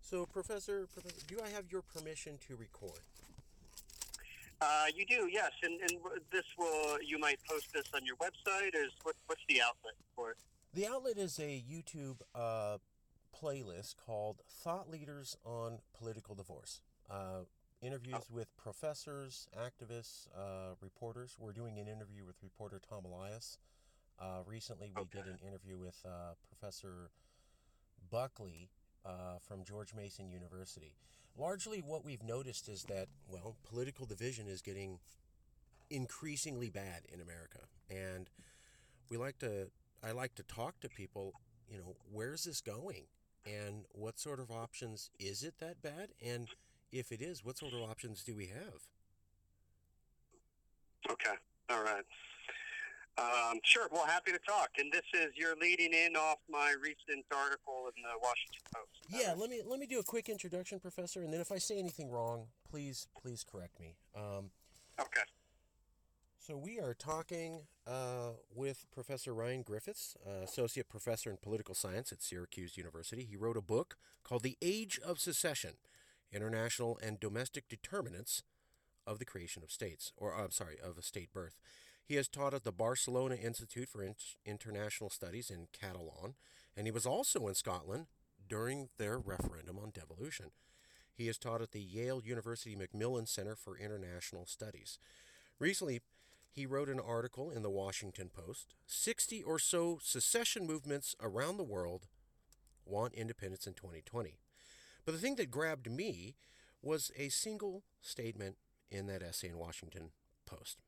So, Professor, do I have your permission to record? You do, yes, and this will you might post this on your website. What's the outlet for it? The outlet is a YouTube playlist called Thought Leaders on Political Divorce. Oh, Interviews with professors, activists, reporters. We're doing an interview with reporter Tom Elias. Recently, we did okay. an interview with Professor Buckley from George Mason University. Largely, what we've noticed is that, well, political division is getting increasingly bad in America, and we like to I like to talk to people, where's this going? And what sort of options is it that bad? And if it is, what sort of options do we have? Okay, all right. Sure. Well, happy to talk. And this is you're leading in off my recent article in the Washington Post. Is that Yeah, right? let me do a quick introduction, Professor, and then if I say anything wrong, please correct me. Okay. So we are talking with Professor Ryan Griffiths, associate professor in political science at Syracuse University. He wrote a book called "The Age of Secession: International and Domestic Determinants of the Creation of States," or I'm sorry, of a state birth. He has taught at the Barcelona Institute for International Studies in Catalan, and he was also in Scotland during their referendum on devolution. He has taught at the Yale University Macmillan Center for International Studies. Recently, he wrote an article in the Washington Post: 60 or so secession movements around the world want independence in 2020. But the thing that grabbed me was a single statement in that essay in Washington Post,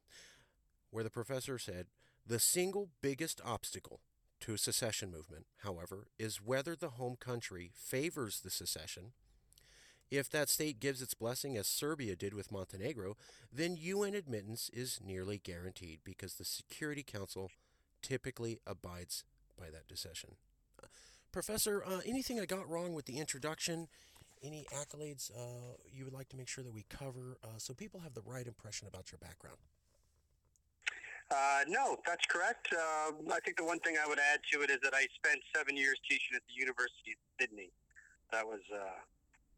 where the professor said, "The single biggest obstacle to a secession movement, however, is whether the home country favors the secession. If that state gives its blessing, as Serbia did with Montenegro, then UN admittance is nearly guaranteed because the Security Council typically abides by that decision." Professor, anything I got wrong with the introduction? Any accolades you would like to make sure that we cover so people have the right impression about your background? No, that's correct. I think the one thing I would add to it is that I spent 7 years teaching at the University of Sydney. That was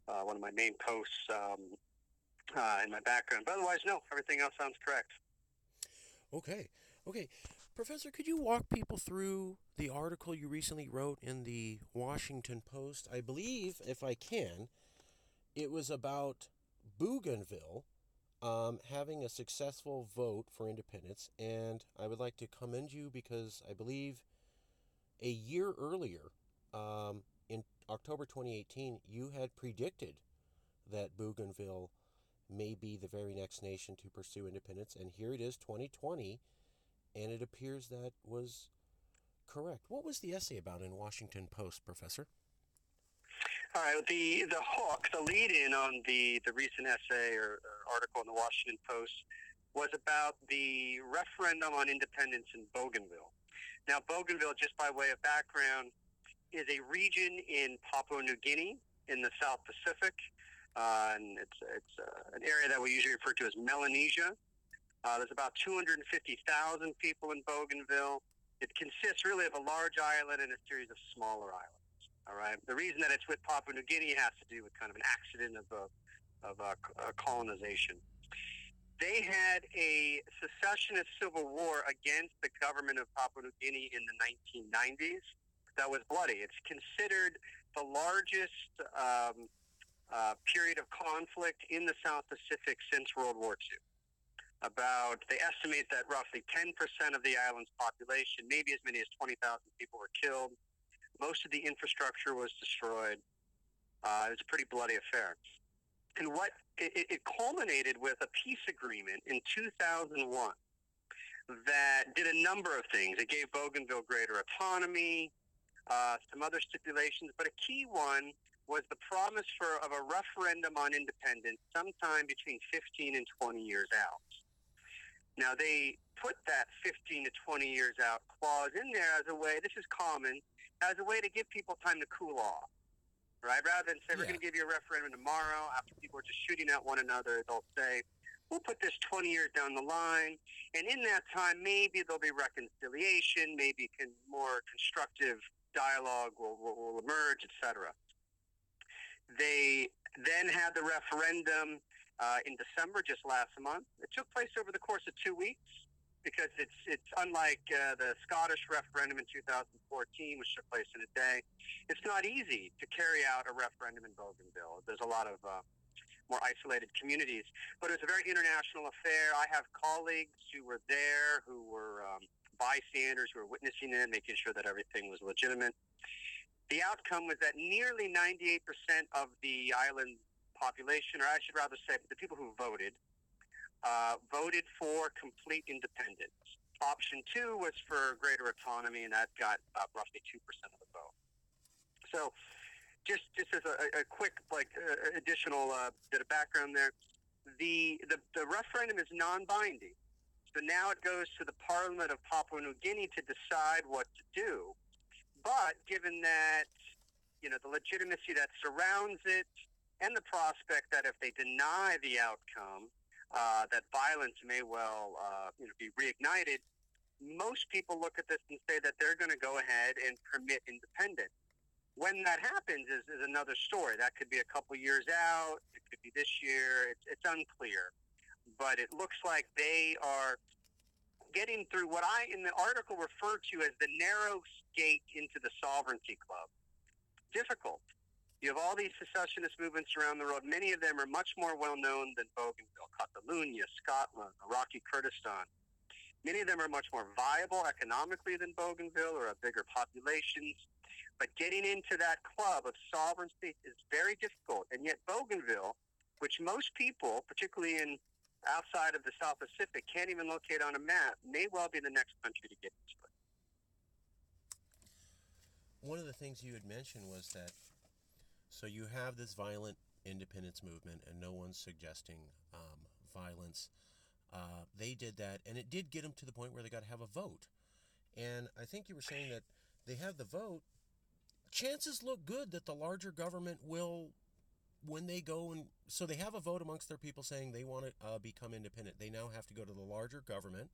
one of my main posts in my background. But otherwise, no, everything else sounds correct. Okay. Okay. Professor, could you walk people through the article you recently wrote in the Washington Post? I believe, if I can, it was about Bougainville having a successful vote for independence. And I would like to commend you because I believe a year earlier, in October 2018, you had predicted that Bougainville may be the very next nation to pursue independence. And here it is, 2020, and it appears that was correct. What was the essay about in Washington Post, Professor? All right, the hook, the lead in on the recent essay or article in the Washington Post was about the referendum on independence in Bougainville. Now, Bougainville, just by way of background, is a region in Papua New Guinea in the South Pacific, and it's an area that we usually refer to as Melanesia. There's about 250,000 people in Bougainville. It consists really of a large island and a series of smaller islands. All right. The reason that it's with Papua New Guinea has to do with kind of an accident of colonization. They had a secessionist civil war against the government of Papua New Guinea in the 1990s that was bloody. It's considered the largest period of conflict in the South Pacific since World War II. They estimate that roughly 10% of the island's population, maybe as many as 20,000 people were killed. Most of the infrastructure was destroyed. It was a pretty bloody affair. And it culminated with a peace agreement in 2001 that did a number of things. It gave Bougainville greater autonomy, some other stipulations, but a key one was the promise of a referendum on independence sometime between 15 and 20 years out. Now, they put that 15 to 20 years out clause in there as a way, this is common, as a way to give people time to cool off, right? Rather than say, we're going to give you a referendum tomorrow after people are just shooting at one another, they'll say, we'll put this 20 years down the line, and in that time, maybe there'll be reconciliation, maybe more constructive dialogue will emerge, etc. They then had the referendum in December, just last month. It took place over the course of 2 weeks because it's unlike the Scottish referendum in 2014, which took place in a day. It's not easy to carry out a referendum in Bougainville. There's a lot of more isolated communities, but it was a very international affair. I have colleagues who were there, who were bystanders, who were witnessing it, making sure that everything was legitimate. The outcome was that nearly 98% of the island population, or I should rather say the people who voted, voted for complete independence. Option 2 was for greater autonomy, and that got roughly 2% of the vote. So just as a quick additional bit of background there, the referendum is non-binding. So now it goes to the Parliament of Papua New Guinea to decide what to do. But given that, the legitimacy that surrounds it and the prospect that if they deny the outcome, that violence may well be reignited, most people look at this and say that they're going to go ahead and permit independence. When that happens is another story. That could be a couple years out. It could be this year. It's unclear. But it looks like they are getting through what I, in the article, refer to as the narrow gate into the sovereignty club. Difficult. You have all these secessionist movements around the world. Many of them are much more well-known than Bougainville, Catalonia, Scotland, Iraqi Kurdistan. Many of them are much more viable economically than Bougainville or have bigger populations. But getting into that club of sovereign states is very difficult. And yet Bougainville, which most people, particularly outside of the South Pacific, can't even locate on a map, may well be the next country to get into it. One of the things you had mentioned was that, so you have this violent independence movement, and no one's suggesting violence. They did that, and it did get them to the point where they got to have a vote. And I think you were saying that they have the vote. Chances look good that the larger government will, when they go and, so they have a vote amongst their people saying they want to become independent. They now have to go to the larger government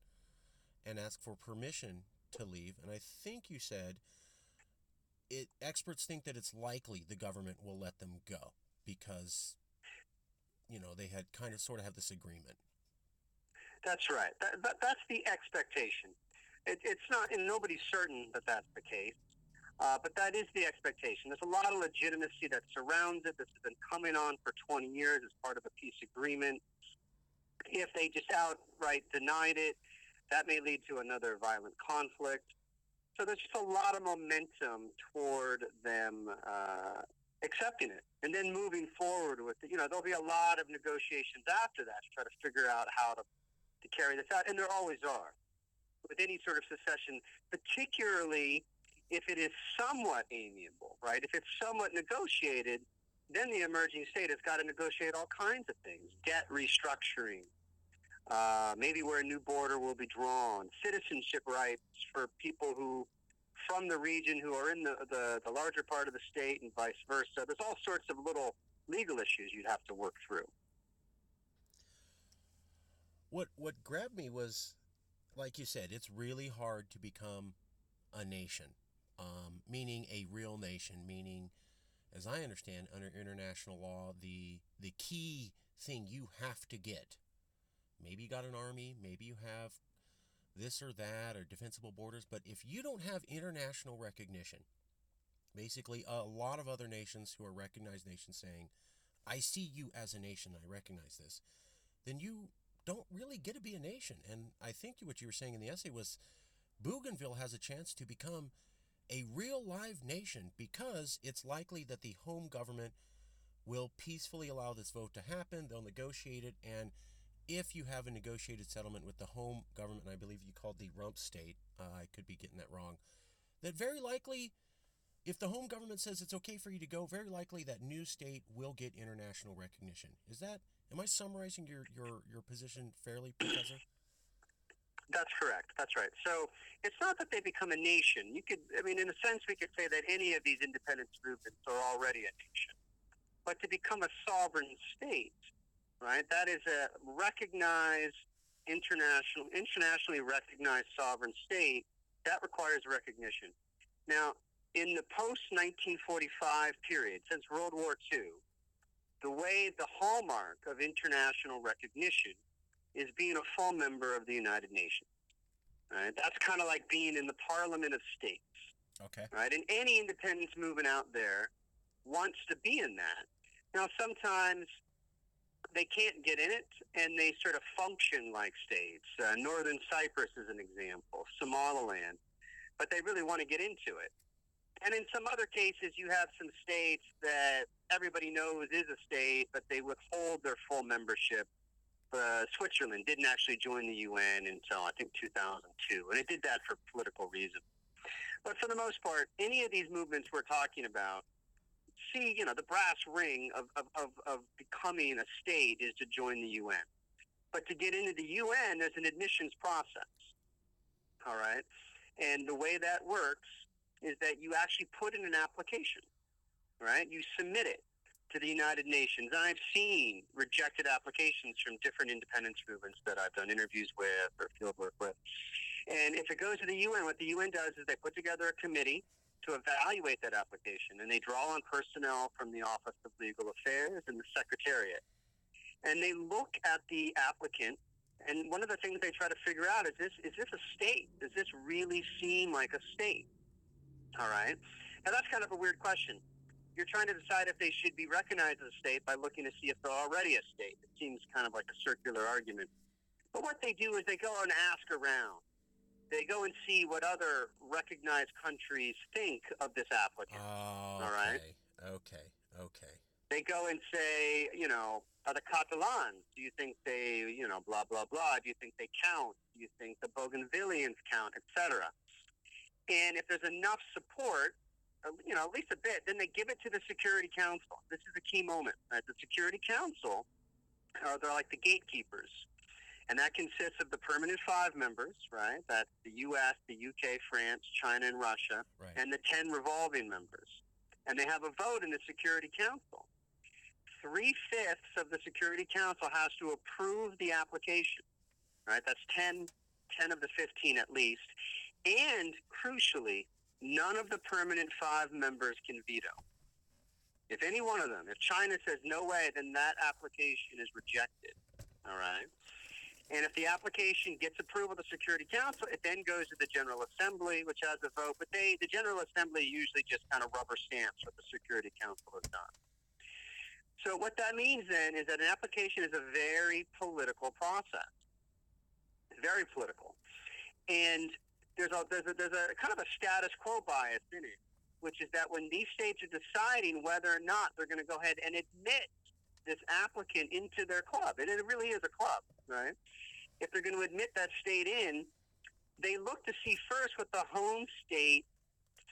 and ask for permission to leave. And I think you said experts think that it's likely the government will let them go because, they had kind of sort of have this agreement. That's right. That's the expectation. It's not, and nobody's certain that that's the case. But that is the expectation. There's a lot of legitimacy that surrounds it. This has been coming on for 20 years as part of a peace agreement. If they just outright denied it, that may lead to another violent conflict. So there's just a lot of momentum toward them accepting it. And then moving forward with it, there'll be a lot of negotiations after that to try to figure out how to carry this out. And there always are with any sort of secession, particularly if it is somewhat amiable, right? If it's somewhat negotiated, then the emerging state has got to negotiate all kinds of things. Debt restructuring, maybe where a new border will be drawn, citizenship rights for people who, from the region, who are in the larger part of the state and vice versa. There's all sorts of little legal issues you'd have to work through. What grabbed me was, like you said, it's really hard to become a nation. Meaning a real nation, meaning, as I understand, under international law, the key thing you have to get, maybe you got an army, maybe you have this or that, or defensible borders, but if you don't have international recognition, basically a lot of other nations who are recognized nations saying, I see you as a nation, I recognize this, then you don't really get to be a nation. And I think what you were saying in the essay was Bougainville has a chance to become a real live nation because it's likely that the home government will peacefully allow this vote to happen. They'll negotiate it, and if you have a negotiated settlement with the home government, and I believe you called the rump state, I could be getting that wrong, that very likely, if the home government says it's okay for you to go, very likely that new state will get international recognition. Am I summarizing your position fairly, Professor? That's correct. That's right. So it's not that they become a nation. In a sense, we could say that any of these independence movements are already a nation. But to become a sovereign state, right, that is a recognized, internationally recognized sovereign state, that requires recognition. Now, in the post-1945 period, since World War II, the way the hallmark of international recognition is being a full member of the United Nations. Right? That's kind of like being in the Parliament of States. Okay. Right? And any independence movement out there wants to be in that. Now, sometimes they can't get in it, and they sort of function like states. Northern Cyprus is an example, Somaliland, but they really want to get into it. And in some other cases, you have some states that everybody knows is a state, but they withhold their full membership. Switzerland didn't actually join the UN until, I think, 2002, and it did that for political reasons. But for the most part, any of these movements we're talking about, see, the brass ring of becoming a state is to join the UN. But to get into the UN, there's an admissions process, all right? And the way that works is that you actually put in an application, right? You submit it to the United Nations. I've seen rejected applications from different independence movements that I've done interviews with or field work with. And if it goes to the UN, what the UN does is they put together a committee to evaluate that application, and they draw on personnel from the Office of Legal Affairs and the Secretariat. And they look at the applicant, and one of the things they try to figure out is this a state? Does this really seem like a state? All right? Now, that's kind of a weird question. You're trying to decide if they should be recognized as a state by looking to see if they're already a state. It seems kind of like a circular argument. But what they do is they go and ask around. They go and see what other recognized countries think of this applicant. Oh, okay. All right? Okay. They go and say, are the Catalans, do you think they, blah, blah, blah, do you think they count? Do you think the Bougainvilleans count, etc.? And if there's enough support, at least a bit, then they give it to the Security Council. This is a key moment. Right? The Security Council, they're like the gatekeepers. And that consists of the permanent 5 members, right? That's the U.S., the U.K., France, China, and Russia, right, and the 10 revolving members. And they have a vote in the Security Council. 3/5 of the Security Council has to approve the application, right? That's 10 of the 15 at least. And, crucially, none of the permanent 5 members can veto. If any one of them, if China says no way, then that application is rejected, all right? And if the application gets approval of the Security Council, it then goes to the General Assembly, which has a vote. But the General Assembly usually just kind of rubber stamps what the Security Council has done. So what that means then is that an application is a very political process. Very political. And there's a kind of a status quo bias in it, which is that when these states are deciding whether or not they're going to go ahead and admit this applicant into their club, and it really is a club, right? If they're going to admit that state in, they look to see first what the home state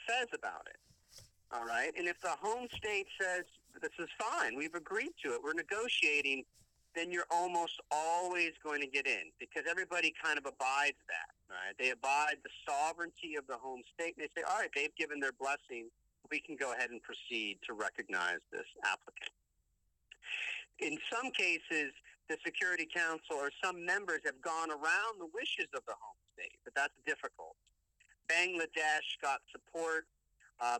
says about it, all right? And if the home state says, this is fine, we've agreed to it, we're negotiating, then you're almost always going to get in because everybody kind of abides that, right? They abide the sovereignty of the home state, and they say, all right, they've given their blessing, we can go ahead and proceed to recognize this applicant. In some cases, the Security Council or some members have gone around the wishes of the home state, but that's difficult. Bangladesh got support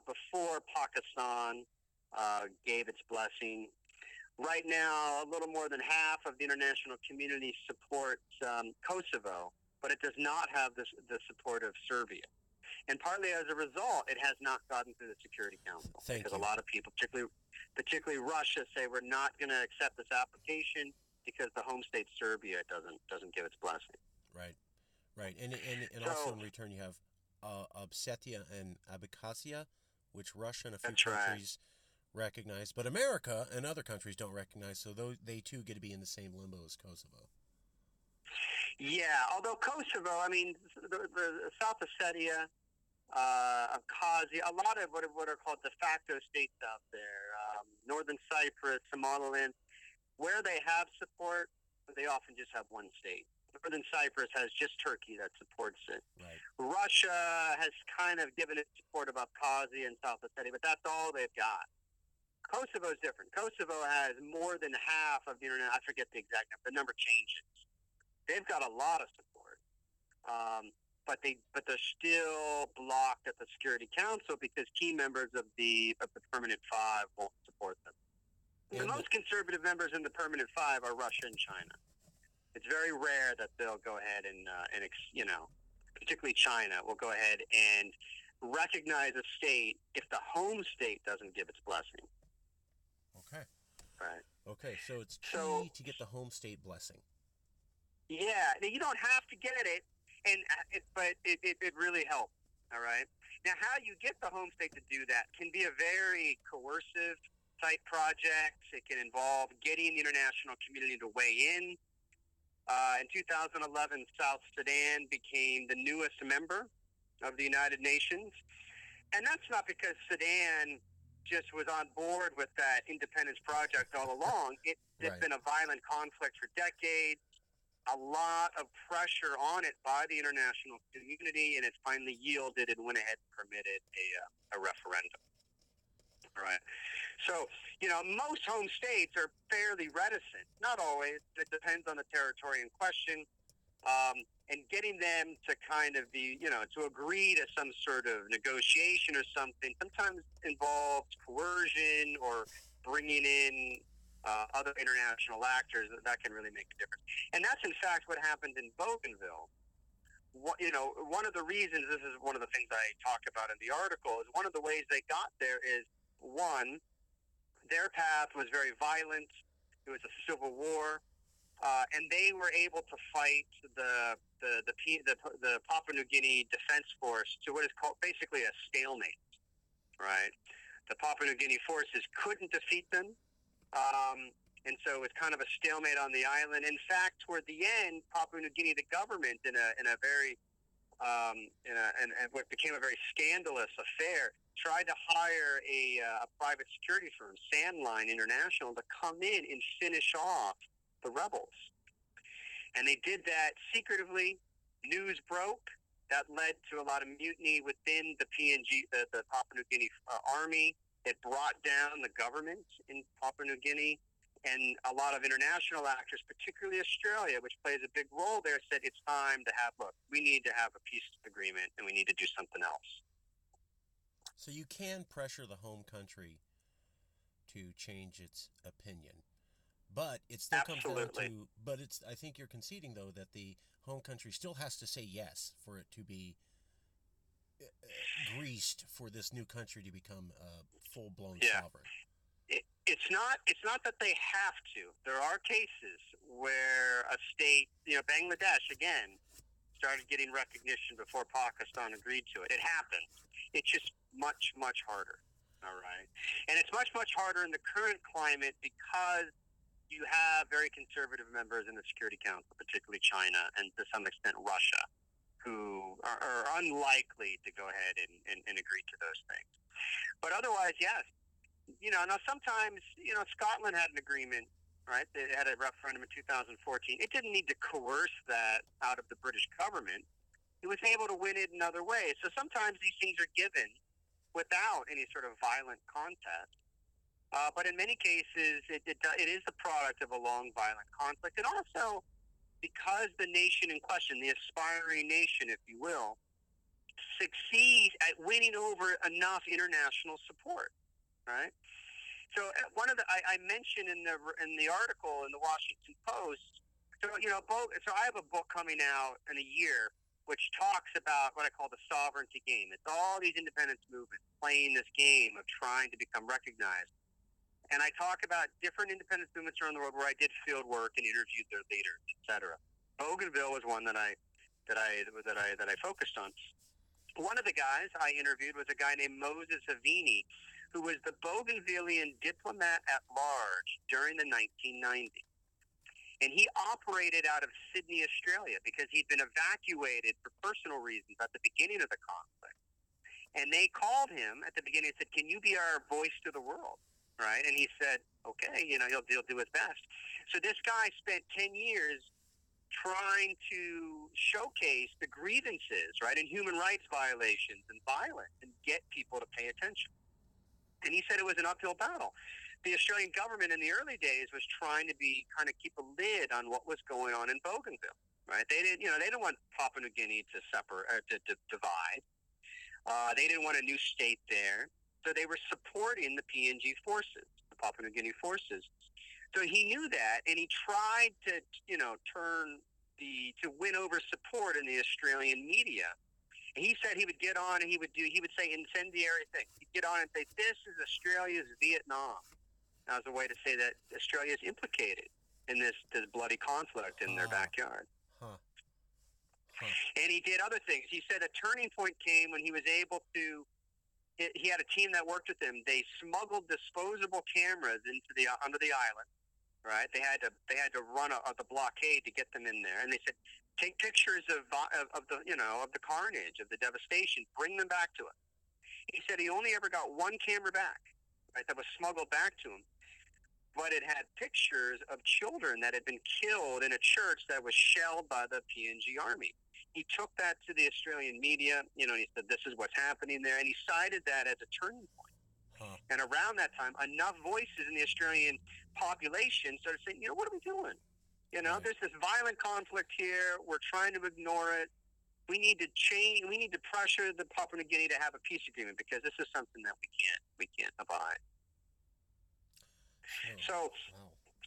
before Pakistan gave its blessing. Right now, a little more than half of the international community supports Kosovo, but it does not have the support of Serbia. And partly as a result, it has not gotten through the Security Council. Because a lot of people, particularly Russia, say we're not going to accept this application because the home state Serbia doesn't give its blessing. Right. And so, also in return, you have Abkhazia and Abkhazia, which Russia and a few countries recognize, but America and other countries don't recognize. So they too get to be in the same limbo as Kosovo. Yeah, although Kosovo, I mean, the South Ossetia, Abkhazia, a lot of what are called de facto states out there, Northern Cyprus, Somaliland, where they have support, they often just have one state. Northern Cyprus has just Turkey that supports it. Right. Russia has kind of given its support of Abkhazia and South Ossetia, but that's all they've got. Kosovo is different. Kosovo has more than half of the internet. I forget the exact number. The number changes. They've got a lot of support. but they're still blocked at the Security Council because key members of the Permanent Five won't support them. The most conservative members in the Permanent Five are Russia and China. It's very rare that they'll go ahead and particularly China will go ahead and recognize a state if the home state doesn't give its blessing. Okay. Right. Okay, so it's key to get the home state blessing. Yeah, now you don't have to get it, but it really helps. All right. Now, how you get the home state to do that can be a very coercive type project. It can involve getting the international community to weigh in. In 2011, South Sudan became the newest member of the United Nations. And that's not because Sudan just was on board with that independence project all along. It's been a violent conflict for decades, a lot of pressure on it by the international community, and it finally yielded and went ahead and permitted a referendum. All right. So, most home states are fairly reticent. Not always. It depends on the territory in question. And getting them to kind of be, to agree to some sort of negotiation or something sometimes involves coercion or bringing in other international actors. That can really make a difference. And that's, in fact, what happened in Bougainville. One of the reasons, this is one of the things I talk about in the article, is one of the ways they got there is, one, their path was very violent. It was a civil war, and they were able to fight the Papua New Guinea Defense Force to what is called basically a stalemate. Right, the Papua New Guinea forces couldn't defeat them, and so it was kind of a stalemate on the island. In fact, toward the end, Papua New Guinea, the government, in a very what became a very scandalous affair, tried to hire a private security firm, Sandline International, to come in and finish off the rebels. And they did that secretively. News broke. That led to a lot of mutiny within the PNG, the Papua New Guinea army. It brought down the government in Papua New Guinea. And a lot of international actors, particularly Australia, which plays a big role there, said it's time to we need to have a peace agreement and we need to do something else. So you can pressure the home country to change its opinion, but it still comes down to. But I think you're conceding, though, that the home country still has to say yes for it to be greased for this new country to become full-blown sovereign. It's not that they have to. There are cases where a state, Bangladesh again, started getting recognition before Pakistan agreed to it. It happens. It's just much, much harder. All right. And it's much, much harder in the current climate because you have very conservative members in the Security Council, particularly China and to some extent Russia, who are unlikely to go ahead and agree to those things. But otherwise, yes. Now sometimes, Scotland had an agreement, right? They had a referendum in 2014. It didn't need to coerce that out of the British government. It was able to win it in other ways. So sometimes these things are given without any sort of violent contest. But in many cases, it is the product of a long violent conflict. And also, because the nation in question, the aspiring nation, if you will, succeeds at winning over enough international support. Right. So I mentioned in the article in the Washington Post. So so I have a book coming out in a year which talks about what I call the sovereignty game. It's all these independence movements playing this game of trying to become recognized. And I talk about different independence movements around the world where I did field work and interviewed their leaders, etc. Bougainville was one that I focused on. One of the guys I interviewed was a guy named Moses Havini, who was the Bougainvillean diplomat at large during the 1990s. And he operated out of Sydney, Australia, because he'd been evacuated for personal reasons at the beginning of the conflict. And they called him at the beginning and said, "Can you be our voice to the world?" Right? And he said, "Okay, he'll do his best." So this guy spent 10 years trying to showcase the grievances, right, and human rights violations and violence and get people to pay attention. And he said it was an uphill battle. The Australian government in the early days was trying to kind of keep a lid on what was going on in Bougainville, right? They didn't want Papua New Guinea to separate or to divide. They didn't want a new state there, so they were supporting the PNG forces, the Papua New Guinea forces. So he knew that, and he tried to, to win over support in the Australian media. And he said he would get on and he would say incendiary things. He'd get on and say, "This is Australia's Vietnam." That was a way to say that Australia is implicated in this bloody conflict in their backyard. And he did other things. He said a turning point came when he was able to. He had a team that worked with him. They smuggled disposable cameras under the island. Right? They had to run the blockade to get them in there, and they said, "Take pictures of the carnage, of the devastation. Bring them back to us." He said he only ever got one camera back, right? That was smuggled back to him, but it had pictures of children that had been killed in a church that was shelled by the PNG army. He took that to the Australian media. He said, "This is what's happening there," and he cited that as a turning point. And around that time, enough voices in the Australian population started saying, "What are we doing? There's this violent conflict here. We're trying to ignore it. We need to change. We need to pressure the Papua New Guinea to have a peace agreement because this is something that we can't abide." So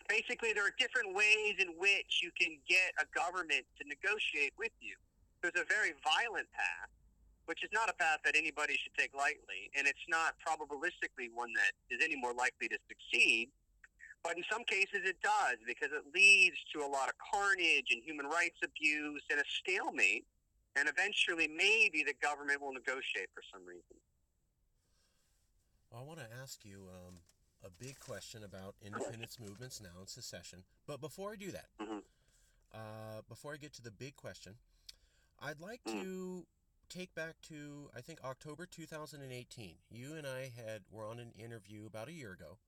basically, there are different ways in which you can get a government to negotiate with you. There's a very violent path, which is not a path that anybody should take lightly, and it's not probabilistically one that is any more likely to succeed. But in some cases it does, because it leads to a lot of carnage and human rights abuse and a stalemate, and eventually maybe the government will negotiate for some reason. Well, I want to ask you a big question about independence movements now in secession. But before I do that, before I get to the big question, I'd like to take back to, I think, October 2018. You and I were on an interview about a year ago,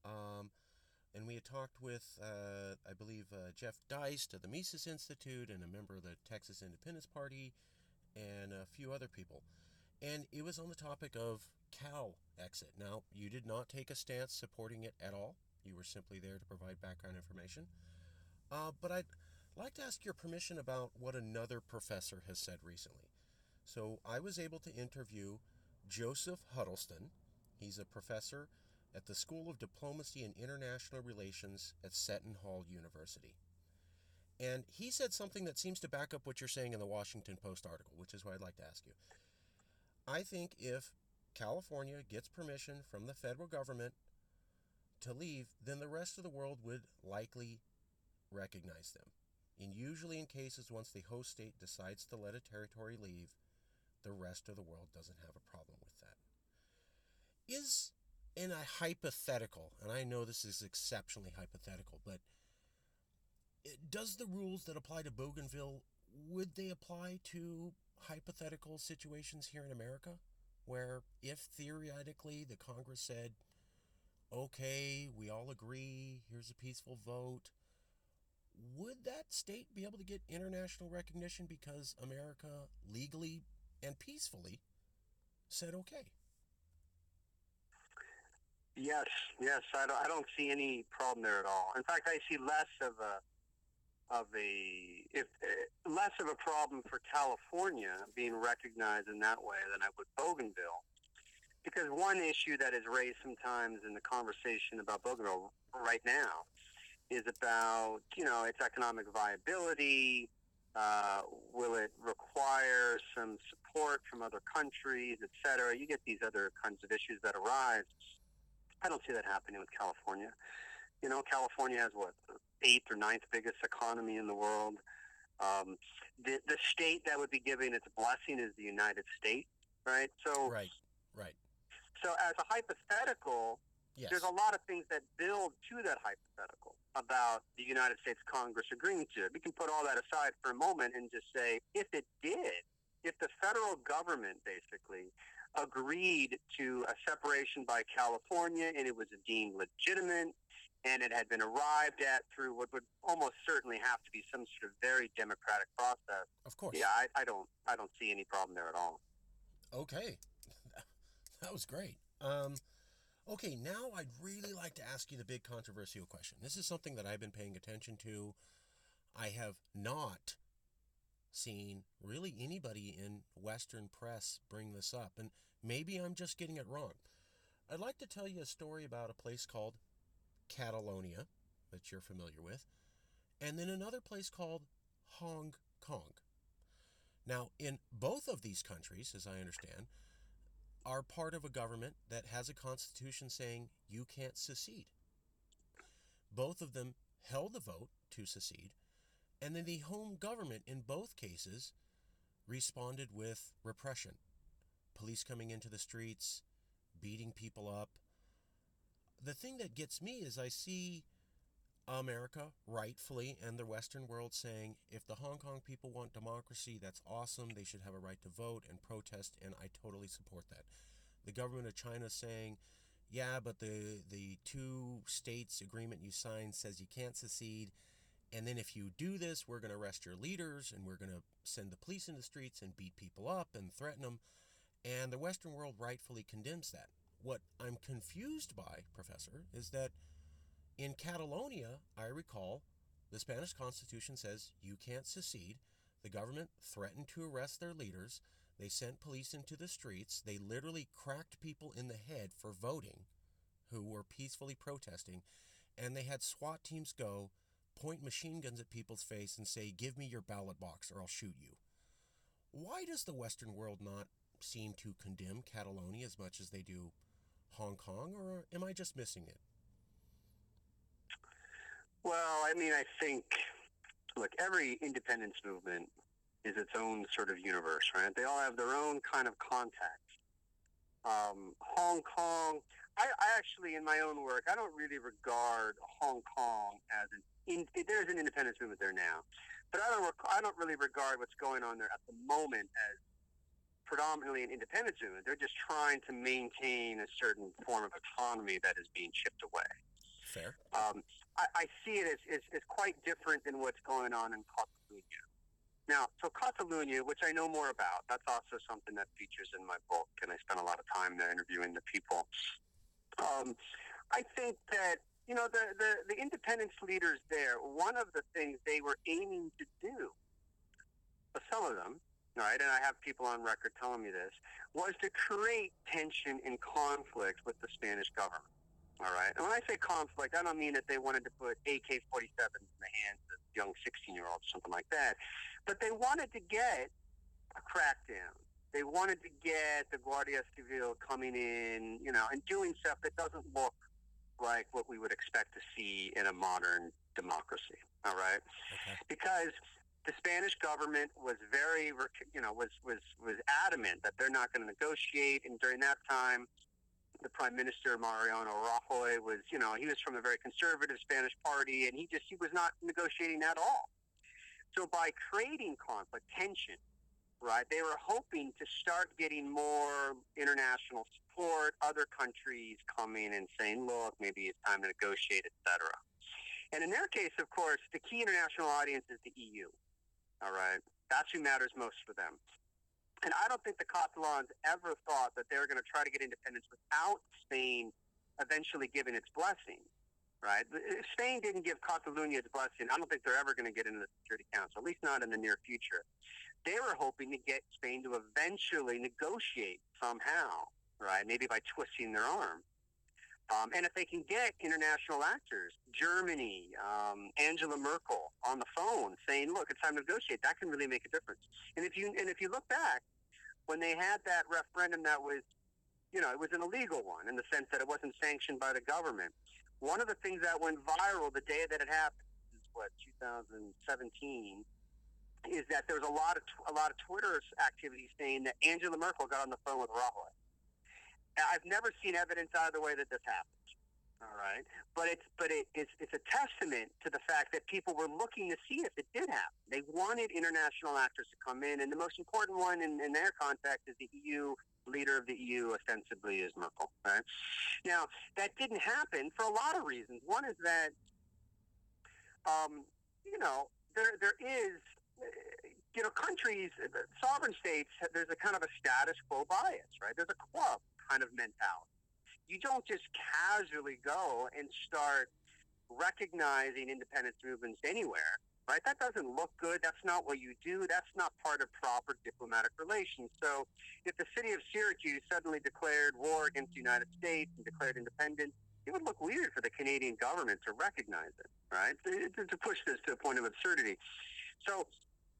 and we had talked with, I believe, Jeff Deist of the Mises Institute and a member of the Texas Independence Party and a few other people. And it was on the topic of CalExit. Now, you did not take a stance supporting it at all. You were simply there to provide background information. But I'd like to ask your permission about what another professor has said recently. So I was able to interview Joseph Huddleston. He's a professor at the School of Diplomacy and International Relations at Seton University. And he said something that seems to back up what you're saying in the Washington Post article, which is what I'd like to ask you. I think if California gets permission from the federal government to leave, then the rest of the world would likely recognize them. And usually in cases once the host state decides to let a territory leave, the rest of the world doesn't have a problem with that. Is in a hypothetical, and I know this is exceptionally hypothetical, but does the rules that apply to Bougainville, would they apply to hypothetical situations here in America? Where if theoretically the Congress said, okay, we all agree, here's a peaceful vote, would that state be able to get international recognition because America legally and peacefully said okay? Yes. I don't see any problem there at all. In fact, I see less of a problem for California being recognized in that way than I would Bougainville. Because one issue that is raised sometimes in the conversation about Bougainville right now is about, its economic viability. Will it require some support from other countries, et cetera? You get these other kinds of issues that arise. I don't see that happening with California. California has the 8th or 9th biggest economy in the world. The state that would be giving its blessing is the United States, right? So, right. So as a hypothetical, yes, there's a lot of things that build to that hypothetical about the United States Congress agreeing to it. We can put all that aside for a moment and just say, if it did, if the federal government basically agreed to a separation by California and it was deemed legitimate and it had been arrived at through what would almost certainly have to be some sort of very democratic process. Of course. Yeah, I don't see any problem there at all. Okay. That was great. Okay, now I'd really like to ask you the big controversial question. This is something that I've been paying attention to. I have not seen really anybody in Western press bring this up, and maybe I'm just getting it wrong. I'd like to tell you a story about a place called Catalonia that you're familiar with, and then another place called Hong Kong. Now, in both of these countries, as I understand, are part of a government that has a constitution saying you can't secede. Both of them held the vote to secede, and then the home government in both cases responded with repression. Police coming into the streets, beating people up. The thing that gets me is I see America, rightfully, and the Western world saying, if the Hong Kong people want democracy, that's awesome. They should have a right to vote and protest, and I totally support that. The government of China saying, yeah, but the two states agreement you signed says you can't secede, and then if you do this, we're going to arrest your leaders, and we're going to send the police in the streets and beat people up and threaten them. And the Western world rightfully condemns that. What I'm confused by, Professor, is that in Catalonia, I recall, the Spanish Constitution says you can't secede. The government threatened to arrest their leaders. They sent police into the streets. They literally cracked people in the head for voting who were peacefully protesting. And they had SWAT teams go, point machine guns at people's face and say, give me your ballot box or I'll shoot you. Why does the Western world not seem to condemn Catalonia as much as they do Hong Kong, or am I just missing it? Well, I mean, I think, look, every independence movement is its own sort of universe, right? They all have their own kind of context. Hong Kong, I actually, in my own work, I don't really regard Hong Kong as there's an independence movement there now, but I don't really regard what's going on there at the moment as predominantly an independence movement. They're just trying to maintain a certain form of autonomy that is being chipped away. Fair. I see it as quite different than what's going on in Catalonia. Now, so Catalonia, which I know more about, that's also something that features in my book, and I spent a lot of time there interviewing the people. I think that, the independence leaders there, one of the things they were aiming to do, some of them, right, and I have people on record telling me this, was to create tension and conflict with the Spanish government. All right. And when I say conflict, I don't mean that they wanted to put AK-47s in the hands of young 16-year-olds, something like that. But they wanted to get a crackdown. They wanted to get the Guardia Civil coming in, and doing stuff that doesn't look like what we would expect to see in a modern democracy. All right. Okay. Because the Spanish government was very, was adamant that they're not going to negotiate. And during that time, the Prime Minister, Mariano Rajoy, was, he was from a very conservative Spanish party, and he was not negotiating at all. So by creating conflict, tension, right, they were hoping to start getting more international support, other countries coming and saying, look, maybe it's time to negotiate, etc. And in their case, of course, the key international audience is the EU, all right? That's who matters most for them. And I don't think the Catalans ever thought that they were going to try to get independence without Spain eventually giving its blessing, right? If Spain didn't give Catalonia its blessing, I don't think they're ever going to get into the Security Council, at least not in the near future. They were hoping to get Spain to eventually negotiate somehow, right? Maybe by twisting their arm. And if they can get international actors, Germany, Angela Merkel on the phone saying, look, it's time to negotiate, that can really make a difference. And if you look back, when they had that referendum that was, it was an illegal one in the sense that it wasn't sanctioned by the government. One of the things that went viral the day that it happened, this is 2017, is that there was a lot of Twitter activity saying that Angela Merkel got on the phone with Rajoy. I've never seen evidence either way that this happened. All right, but it's a testament to the fact that people were looking to see if it did happen. They wanted international actors to come in, and the most important one in their context is the EU. Leader of the EU ostensibly is Merkel. Right now, that didn't happen for a lot of reasons. One is that, there is. Countries, sovereign states, there's a kind of a status quo bias, right? There's a club kind of mentality. You don't just casually go and start, recognizing independence movements anywhere, right? That doesn't look good. That's not what you do. That's not part of proper diplomatic relations. So if the city of Syracuse suddenly declared war against the United States and declared independence, it would look weird for the Canadian government to recognize it, right? To push this to a point of absurdity. So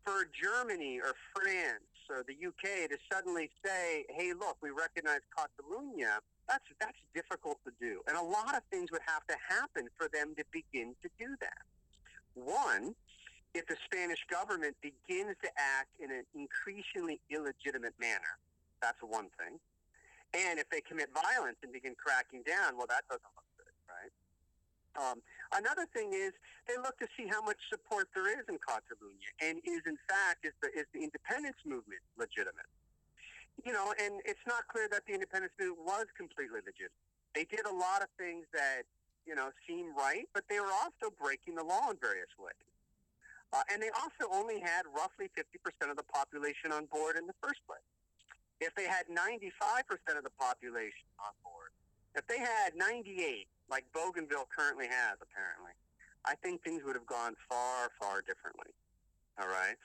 for Germany or France or the UK to suddenly say, hey, look, we recognize Catalonia, that's difficult to do. And a lot of things would have to happen for them to begin to do that. One, if the Spanish government begins to act in an increasingly illegitimate manner, that's one thing. And if they commit violence and begin cracking down, well, that doesn't look good, right? Another thing is they look to see how much support there is in Catalonia, and is the independence movement legitimate? And it's not clear that the independence movement was completely legitimate. They did a lot of things that seem right, but they were also breaking the law in various ways. And they also only had roughly 50% of the population on board in the first place. If they had 95% of the population on board, if they had 98, like Bougainville currently has, apparently, I think things would have gone far, far differently. All right?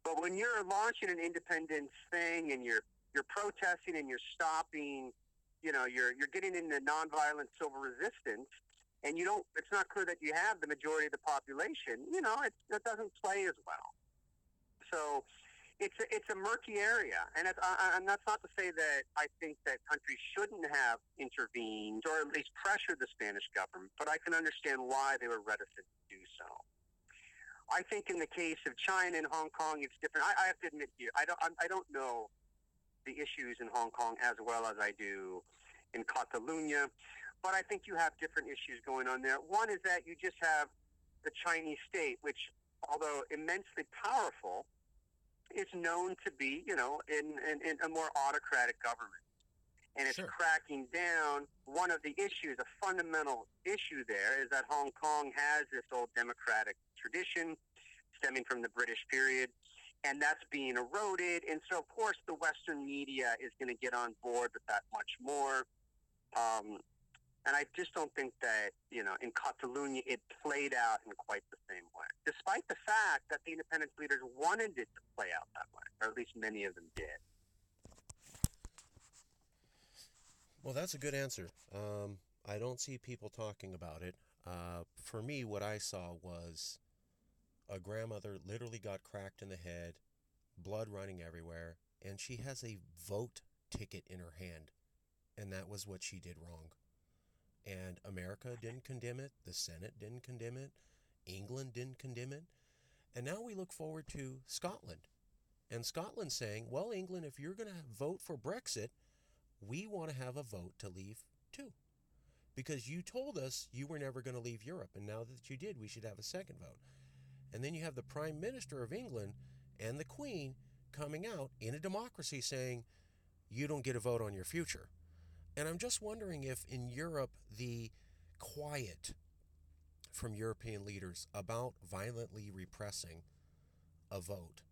But when you're launching an independence thing and you're protesting and you're stopping, you're getting into nonviolent civil resistance, and it's not clear that you have the majority of the population, it doesn't play as well. So it's a murky area, and that's not to say that I think that countries shouldn't have intervened or at least pressured the Spanish government, but I can understand why they were reticent to do so. I think in the case of China and Hong Kong, it's different. I have to admit here, I don't know the issues in Hong Kong as well as I do in Catalonia, but I think you have different issues going on there. One is that you just have the Chinese state, which, although immensely powerful, is known to be, in a more autocratic government. And it's cracking down. One of the issues, a fundamental issue there, is that Hong Kong has this old democratic tradition stemming from the British period, and that's being eroded. And so, of course, the Western media is going to get on board with that much more. And I just don't think that, in Catalonia, it played out in quite the same way, despite the fact that the independence leaders wanted it to play out that way, or at least many of them did. Well, that's a good answer. I don't see people talking about it. For me, what I saw was a grandmother literally got cracked in the head, blood running everywhere, and she has a vote ticket in her hand, and that was what she did wrong. And America didn't condemn it. The Senate didn't condemn it. England didn't condemn it. And now we look forward to Scotland. And Scotland saying, well, England, if you're going to vote for Brexit, we want to have a vote to leave too. Because you told us you were never going to leave Europe. And now that you did, we should have a second vote. And then you have the Prime Minister of England and the Queen coming out in a democracy saying, you don't get a vote on your future. And I'm just wondering if in Europe, the quiet from European leaders about violently repressing a vote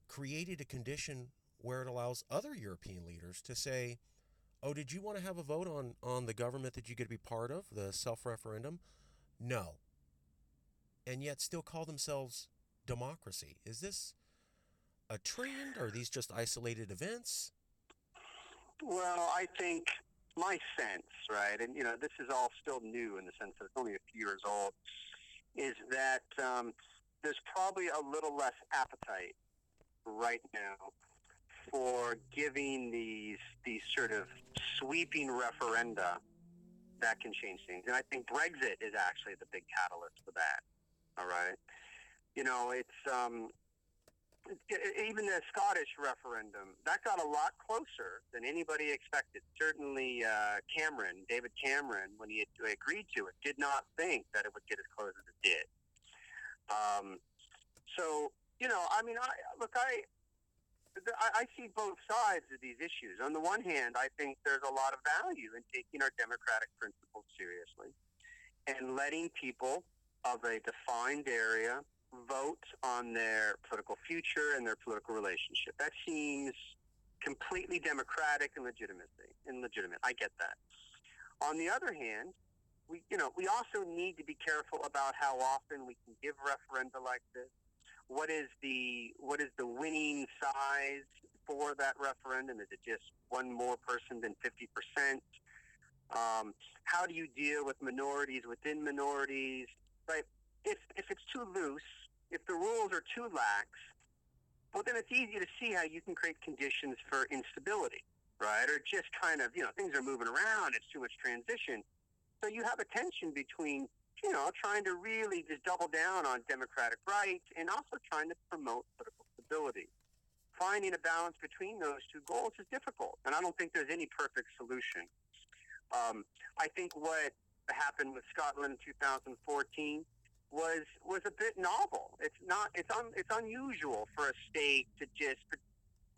created a condition where it allows other European leaders to say, oh, did you want to have a vote on the government that you get to be part of, the self-referendum? No. And yet still call themselves democracy. Is this a trend? Or are these just isolated events? Well, I think my sense, right, and, this is all still new in the sense that it's only a few years old, is that there's probably a little less appetite right now for giving these sort of sweeping referenda that can change things. And I think Brexit is actually the big catalyst for that, all right? It's even the Scottish referendum, that got a lot closer than anybody expected. Certainly David Cameron, when he agreed to it, did not think that it would get as close as it did. I see both sides of these issues. On the one hand, I think there's a lot of value in taking our democratic principles seriously and letting people of a defined area vote on their political future and their political relationship. That seems completely democratic and legitimate. I get that. On the other hand, we also need to be careful about how often we can give referenda like this. What is the winning size for that referendum? Is it just one more person than 50%? How do you deal with minorities within minorities? Right? If it's too loose, if the rules are too lax, well, then it's easy to see how you can create conditions for instability, right? Or just kind of, things are moving around, it's too much transition. So you have a tension between, trying to really just double down on democratic rights and also trying to promote political stability. Finding a balance between those two goals is difficult, and I don't think there's any perfect solution. I think what happened with Scotland in 2014 was a bit novel. It's unusual for a state to just.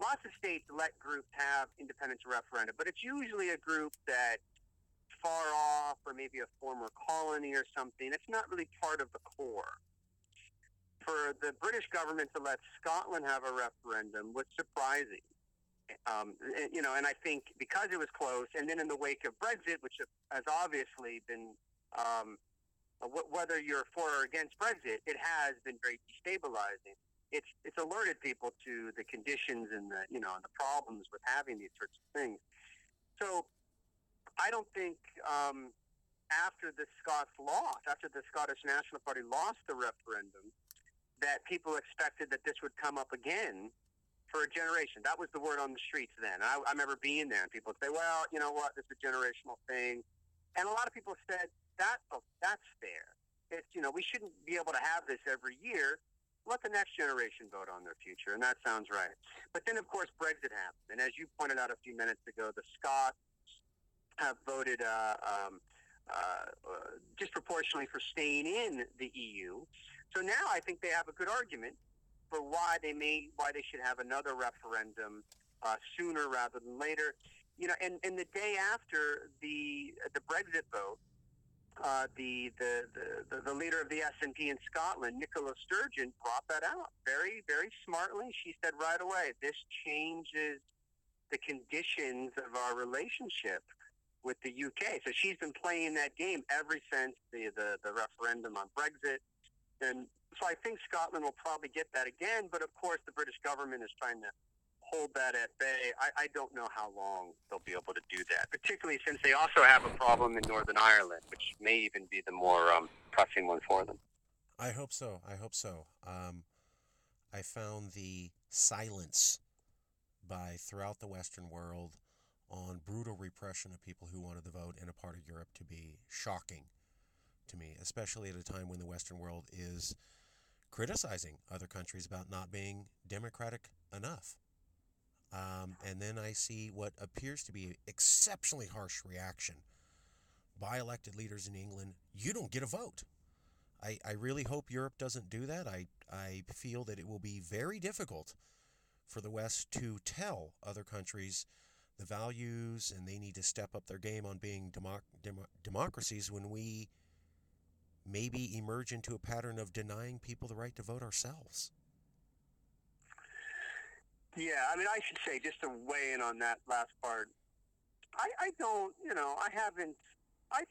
Lots of states let groups have independence referenda, but it's usually a group that far off or maybe a former colony or something. It's not really part of the core. For the British government to let Scotland have a referendum was surprising. And I think because it was close, and then in the wake of Brexit, which has obviously been, whether you're for or against Brexit, it has been very destabilizing. It's alerted people to the conditions and the problems with having these sorts of things. So I don't think after the Scots lost, after the Scottish National Party lost the referendum, that people expected that this would come up again for a generation. That was the word on the streets then. I remember being there, and people would say, well, you know what, this is a generational thing. And a lot of people said, that's fair. It's, we shouldn't be able to have this every year. Let the next generation vote on their future, and that sounds right. But then, of course, Brexit happened. And as you pointed out a few minutes ago, the Scots have voted disproportionately for staying in the EU. So now I think they have a good argument for why they should have another referendum sooner rather than later. And the day after the Brexit vote, the leader of the SNP in Scotland, Nicola Sturgeon, brought that out very, very smartly. She said right away, this changes the conditions of our relationship with the UK. So she's been playing that game ever since the referendum on Brexit. And so I think Scotland will probably get that again, but of course the British government is trying to hold that at bay. I don't know how long they'll be able to do that, particularly since they also have a problem in Northern Ireland, which may even be the more pressing one for them. I hope so. I found the silence throughout the Western world on brutal repression of people who wanted to vote in a part of Europe to be shocking to me, especially at a time when the Western world is criticizing other countries about not being democratic enough. And then I see what appears to be an exceptionally harsh reaction by elected leaders in England. You don't get a vote. I really hope Europe doesn't do that. I feel that it will be very difficult for the West to tell other countries the values, and they need to step up their game on being democracies when we maybe emerge into a pattern of denying people the right to vote ourselves. Yeah, I should say, just to weigh in on that last part, I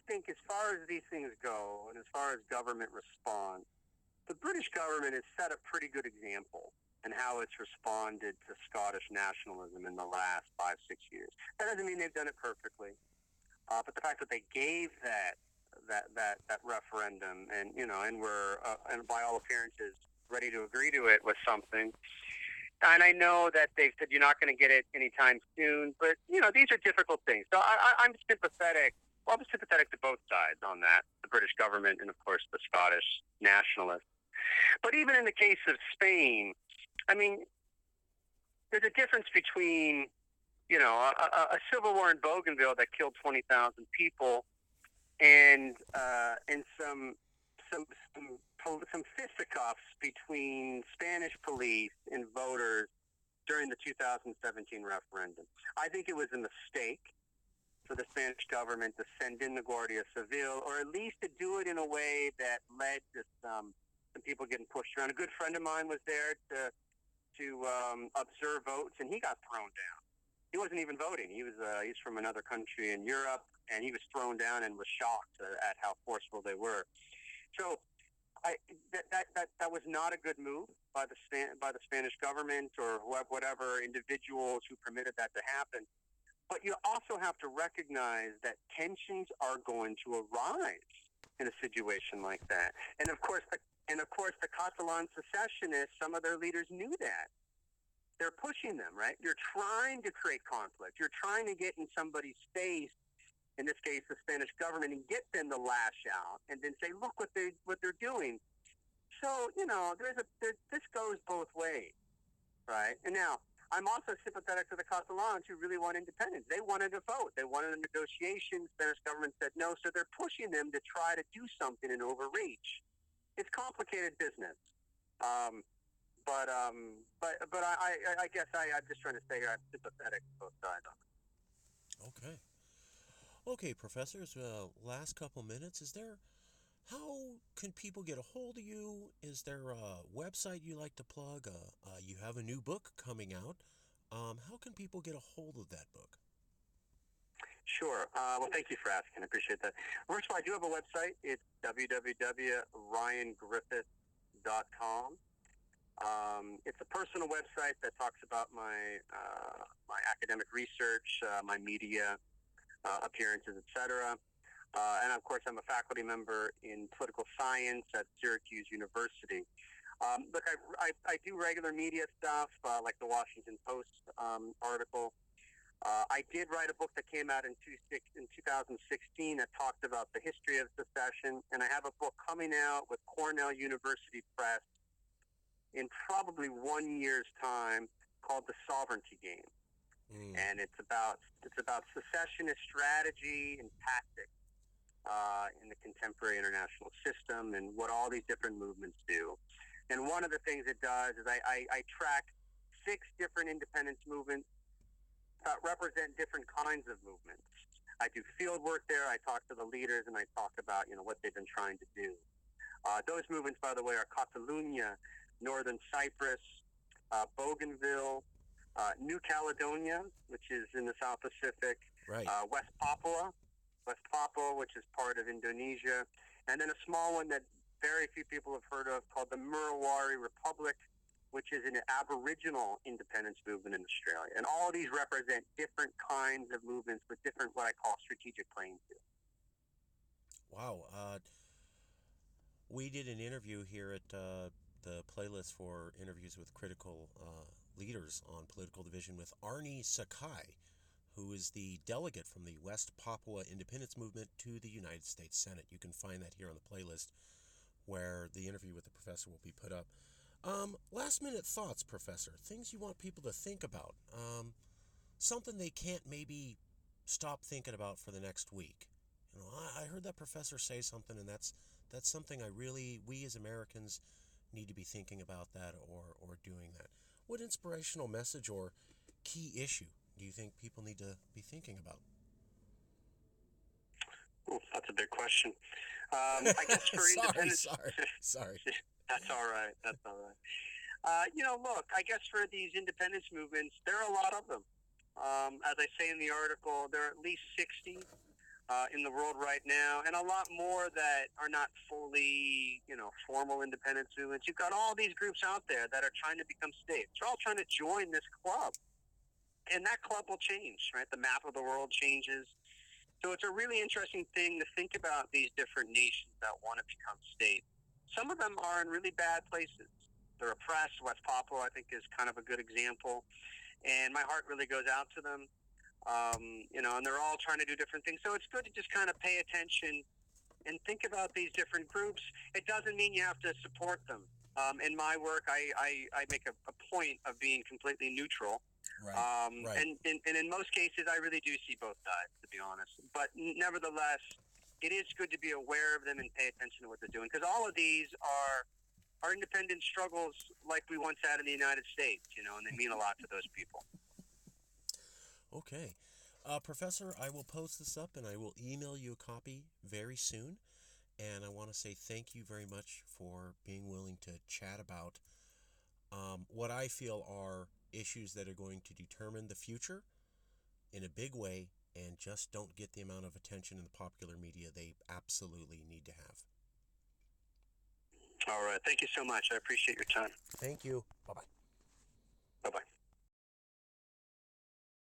think as far as these things go, and as far as government response, the British government has set a pretty good example in how it's responded to Scottish nationalism in the last 5-6 years. That doesn't mean they've done it perfectly, but the fact that they gave that referendum, and were and by all appearances ready to agree to it, was something. And I know that they've said you're not going to get it anytime soon, but these are difficult things. So I'm sympathetic. Well, I'm sympathetic to both sides on that, the British government and, of course, the Scottish nationalists. But even in the case of Spain, there's a difference between, a civil war in Bougainville that killed 20,000 people and some fisticuffs between Spanish police and voters during the 2017 referendum. I think it was a mistake for the Spanish government to send in the Guardia Civil, or at least to do it in a way that led to some people getting pushed around. A good friend of mine was there to observe votes, and he got thrown down. He wasn't even voting. He's from another country in Europe, and he was thrown down and was shocked at how forceful they were. So that was not a good move by the Spanish government or whatever individuals who permitted that to happen. But you also have to recognize that tensions are going to arise in a situation like that. And of course, the Catalan secessionists, some of their leaders knew that. They're pushing them, right? You're trying to create conflict. You're trying to get in somebody's face, in this case, the Spanish government, and get them to lash out and then say, look what they're doing. So, this goes both ways, right? And now, I'm also sympathetic to the Catalans who really want independence. They wanted a vote. They wanted a negotiation. The Spanish government said no, so they're pushing them to try to do something and overreach. It's complicated business. But I guess I'm just trying to say here I'm sympathetic to both sides of it. Okay. Okay, professors, last couple minutes. How can people get a hold of you? Is there a website you like to plug? You have a new book coming out. How can people get a hold of that book? Sure. Well, thank you for asking. I appreciate that. First of all, I do have a website. It's www.ryangriffiths.com. It's a personal website that talks about my academic research, my media appearances, etc. And of course, I'm a faculty member in political science at Syracuse University. Look, I do regular media stuff like the Washington Post article. I did write a book that came out in 2016 that talked about the history of secession, and I have a book coming out with Cornell University Press in probably 1 year's time called The Sovereignty Game. And it's about secessionist strategy and tactics in the contemporary international system and what all these different movements do. And one of the things it does is I track 6 different independence movements that represent different kinds of movements. I do field work there. I talk to the leaders and I talk about what they've been trying to do. Those movements, by the way, are Catalonia, Northern Cyprus, Bougainville, New Caledonia, which is in the South Pacific, right. West Papua, which is part of Indonesia, and then a small one that very few people have heard of called the Murawari Republic, which is an Aboriginal independence movement in Australia. And all of these represent different kinds of movements with different, what I call, strategic playing fields. Wow. We did an interview here at the playlist for interviews with critical leaders on political division with Arnie Sakai, who is the delegate from the West Papua Independence Movement to the United States Senate. You can find that here on the playlist where the interview with the professor will be put up. Last minute thoughts, Professor. Things you want people to think about. Something they can't maybe stop thinking about for the next week. I heard that professor say something, and that's something we as Americans need to be thinking about that or doing that. What inspirational message or key issue do you think people need to be thinking about? Ooh, that's a big question. I guess for independence... Sorry. That's all right. Look, I guess for these independence movements, there are a lot of them. As I say in the article, there are at least 60 in the world right now, and a lot more that are not fully, formal independence movements. You've got all these groups out there that are trying to become states. They're all trying to join this club, and that club will change, right? The map of the world changes. So it's a really interesting thing to think about these different nations that want to become states. Some of them are in really bad places. They're oppressed. West Papua, I think, is kind of a good example. And my heart really goes out to them. And they're all trying to do different things. So it's good to just kind of pay attention and think about these different groups. It doesn't mean you have to support them. In my work, I make a point of being completely neutral. Right. And in most cases, I really do see both sides, to be honest. But nevertheless, it is good to be aware of them and pay attention to what they're doing, because all of these are independent struggles like we once had in the United States, and they mean a lot to those people. Okay. Professor, I will post this up and I will email you a copy very soon. And I want to say thank you very much for being willing to chat about what I feel are issues that are going to determine the future in a big way and just don't get the amount of attention in the popular media they absolutely need to have. All right. Thank you so much. I appreciate your time. Thank you. Bye-bye. Bye-bye.